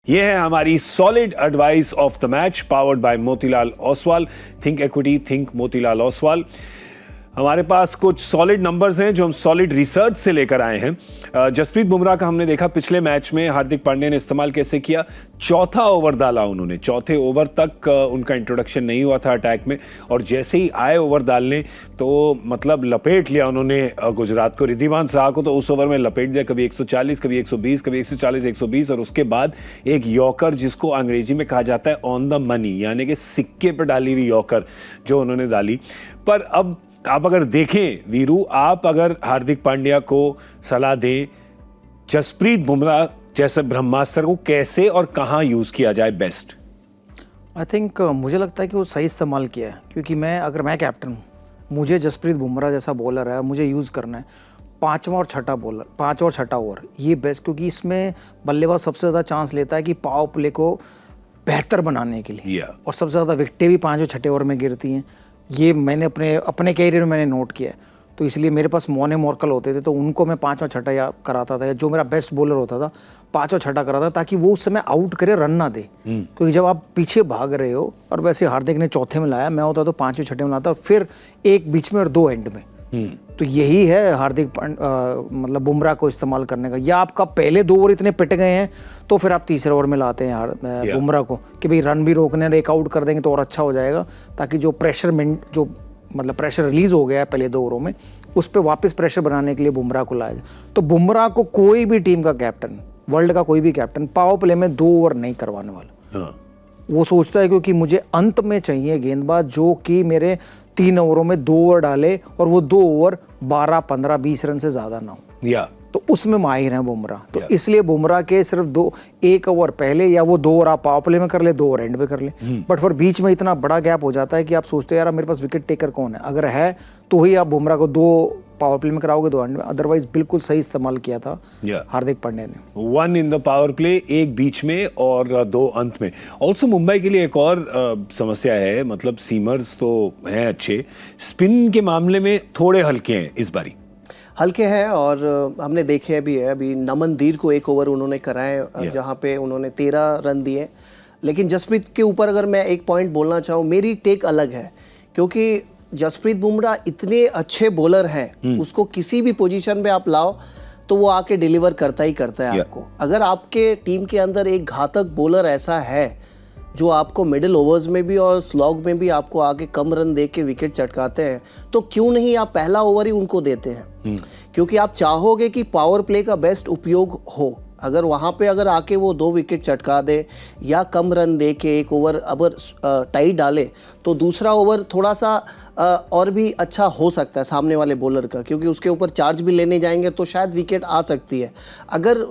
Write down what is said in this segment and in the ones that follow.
ये है हमारी solid advice of the match powered by Motilal Oswal. Think equity, think Motilal Oswal. हमारे पास कुछ सॉलिड नंबर्स हैं जो हम सॉलिड रिसर्च से लेकर आए हैं। जसप्रीत बुमराह का हमने देखा पिछले मैच में हार्दिक पांड्या ने इस्तेमाल कैसे किया। चौथा ओवर डाला उन्होंने, चौथे ओवर तक उनका इंट्रोडक्शन नहीं हुआ था अटैक में, और जैसे ही आए ओवर डालने तो मतलब लपेट लिया उन्होंने गुजरात को, रिद्धिमान साहा को तो उस ओवर में लपेट दिया। कभी 140, कभी 120, कभी 140, 120, और उसके बाद एक यॉर्कर जिसको अंग्रेजी में कहा जाता है ऑन द मनी, यानी कि सिक्के पर डाली हुई यॉर्कर जो उन्होंने डाली। पर अब आप अगर देखें वीरू, आप अगर हार्दिक पांड्या को सलाह दें जसप्रीत बुमराह जैसे ब्रह्मास्त्र को कैसे और कहां यूज किया जाए बेस्ट? आई थिंक मुझे लगता है कि वो सही इस्तेमाल किया है, क्योंकि अगर मैं कैप्टन हूँ, मुझे जसप्रीत बुमराह जैसा बॉलर है, मुझे यूज़ करना है पाँचवा और छठा ओवर, ये बेस्ट, क्योंकि इसमें बल्लेबाज सबसे ज़्यादा चांस लेता है कि पावर प्ले को बेहतर बनाने के लिए, और सबसे ज़्यादा विकेटें भी 5 और छठे ओवर में गिरती हैं। ये मैंने अपने कैरियर में मैंने नोट किया है, तो इसलिए मेरे पास मोने मोर्कल होते थे तो उनको मैं 5 और छठा या कराता था, या जो मेरा बेस्ट बॉलर होता था 5 और छठा कराता, ताकि वो उस समय आउट करे, रन ना दे। क्योंकि जब आप पीछे भाग रहे हो, और वैसे हार्दिक ने चौथे में लाया, मैं होता तो 5 और छठे में लाता, और फिर एक बीच में और 2 एंड में। तो यही है हार्दिक मतलब बुमराह को इस्तेमाल करने का। या आपका पहले 2 ओवर इतने पिट गए हैं तो फिर आप तीसरे ओवर में लाते हैं बुमराह को कि भाई रन भी रोकने, एक आउट कर देंगे तो और अच्छा हो जाएगा, ताकि जो प्रेशर रिलीज हो गया है पहले 2 ओवरों में, उस पर वापस प्रेशर बनाने के लिए बुमराह को लाया जाए। तो बुमराह को कोई भी टीम का कैप्टन, वर्ल्ड का कोई भी कैप्टन पावर प्ले में 2 ओवर नहीं करवाने वाला। वो सोचता है क्योंकि मुझे अंत में चाहिए गेंदबाज जो कि मेरे 3 ओवरों में 2 ओवर डाले, और वो 2 ओवर 12, 15, 20 रन से ज़्यादा ना हो। तो उसमें माहिर हैं बुमराह। तो इसलिए बुमराह के सिर्फ 1 ओवर पहले, या वो 2 ओवर आप पावर प्ले में कर ले, 2 ओवर एंड में कर ले, बट फिर बीच में इतना बड़ा गैप हो जाता है कि आप सोचते हैं यार मेरे पास विकेट टेकर कौन है, अगर है तो ही आप बुमराह को 2 पावर प्ले में कराओगे, 2 एंड में। अदरवाइज बिल्कुल सही इस्तेमाल किया था हार्दिक पांड्या ने। 1 इन द पावर प्ले, 1 बीच में और 2 अंत में। ऑल्सो मुंबई के लिए एक और समस्या है, मतलब सीमर्स तो हैं अच्छे, स्पिन के मामले में थोड़े हल्के हैं इस बारी, हल्के हैं। और हमने देखे भी है, अभी नमन धीर को 1 ओवर उन्होंने कराए जहाँ पे उन्होंने 13 रन दिए। लेकिन जसप्रीत के ऊपर अगर मैं एक पॉइंट बोलना चाहूँ, मेरी टेक अलग है, क्योंकि जसप्रीत बुमराह इतने अच्छे बॉलर हैं, उसको किसी भी पोजीशन पे आप लाओ तो वो आके डिलीवर करता ही करता है आपको। अगर आपके टीम के अंदर एक घातक बॉलर ऐसा है जो आपको मिडिल ओवर्स में भी और स्लॉग में भी आपको आके कम रन दे के विकेट चटकाते हैं, तो क्यों नहीं आप पहला ओवर ही उनको देते हैं, क्योंकि आप चाहोगे कि पावर प्ले का बेस्ट उपयोग हो। अगर वहाँ पे अगर आके वो 2 विकेट चटका दे या कम रन दे के 1 ओवर अगर टाई डाले, तो दूसरा ओवर थोड़ा सा और भी अच्छा हो सकता है सामने वाले बॉलर का, क्योंकि उसके ऊपर चार्ज भी लेने जाएंगे तो शायद विकेट आ सकती है। अगर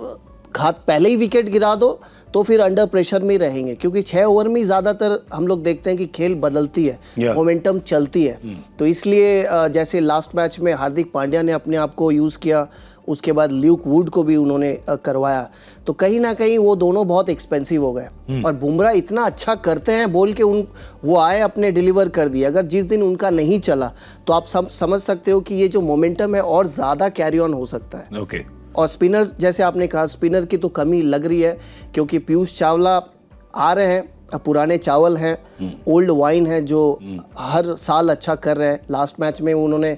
पहले ही विकेट गिरा दो तो फिर अंडर प्रेशर में ही रहेंगे, क्योंकि 6 ओवर में ज़्यादातर हम लोग देखते हैं कि खेल बदलती है, मोमेंटम चलती है। तो इसलिए जैसे लास्ट मैच में हार्दिक पांड्या ने अपने आप को यूज़ किया, उसके बाद ल्यूक वुड को भी उन्होंने करवाया, तो कहीं ना कहीं वो दोनों बहुत एक्सपेंसिव हो गए। और बुमराह इतना अच्छा करते हैं बोल के वो आए, अपने डिलीवर कर दिए। अगर जिस दिन उनका नहीं चला तो आप समझ सकते हो कि ये जो मोमेंटम है और ज़्यादा कैरी ऑन हो सकता है। और स्पिनर, जैसे आपने कहा, स्पिनर की तो कमी लग रही है, क्योंकि पीयूष चावला आ रहे हैं, पुराने चावल हैं, ओल्ड वाइन है, जो हर साल अच्छा कर रहे हैं। लास्ट मैच में उन्होंने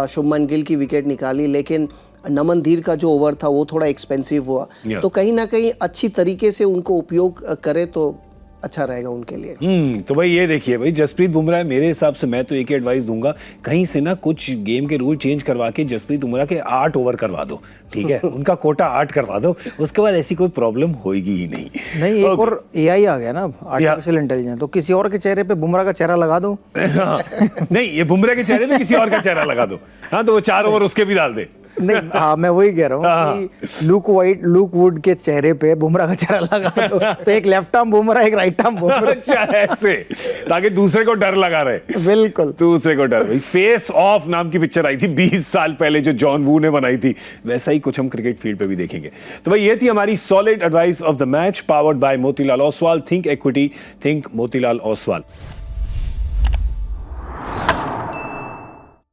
शुभमन गिल की विकेट निकाली, लेकिन नमन धीर का जो ओवर था वो थोड़ा एक्सपेंसिव हुआ। तो कहीं ना कहीं अच्छी तरीके से उनको उपयोग करे तो अच्छा रहेगा उनके लिए। तो भाई ये देखिए भाई, जसप्रीत बुमराह मेरे हिसाब से मैं तो एक ही एडवाइस दूंगा, कहीं से ना कुछ गेम के रूल चेंज करवा के जसप्रीत बुमराह के 8 ओवर करवा दो, ठीक है? उनका कोटा 8 करवा दो, उसके बाद ऐसी कोई प्रॉब्लम होगी ही नहीं। एक और AI आ गया ना, आर्टिफिशियल इंटेलिजेंस, तो किसी और के चेहरे पे बुमराह का चेहरा लगा दो। नहीं, ये बुमराह के चेहरे पे किसी और का चेहरा लगा दो, हाँ, तो वो 4 ओवर उसके भी डाल दे। नहीं, हाँ, मैं वही कह रहा हूँ कि लुक वुड के चेहरे पे बुमराह का चेहरा लगा तो एक लेफ्ट आर्म बुमराह, एक राइट आर्म बुमराह। अच्छा, ऐसे, ताकि दूसरे को डर लगा रहे। बिल्कुल, दूसरे को डर। फेस ऑफ नाम की पिक्चर आई थी 20 साल पहले जो जॉन वू ने बनाई थी, वैसा ही कुछ हम क्रिकेट फील्ड पे भी देखेंगे। तो भाई ये थी हमारी solid advice of the match powered by Motilal Oswal. Think equity, think Motilal Oswal.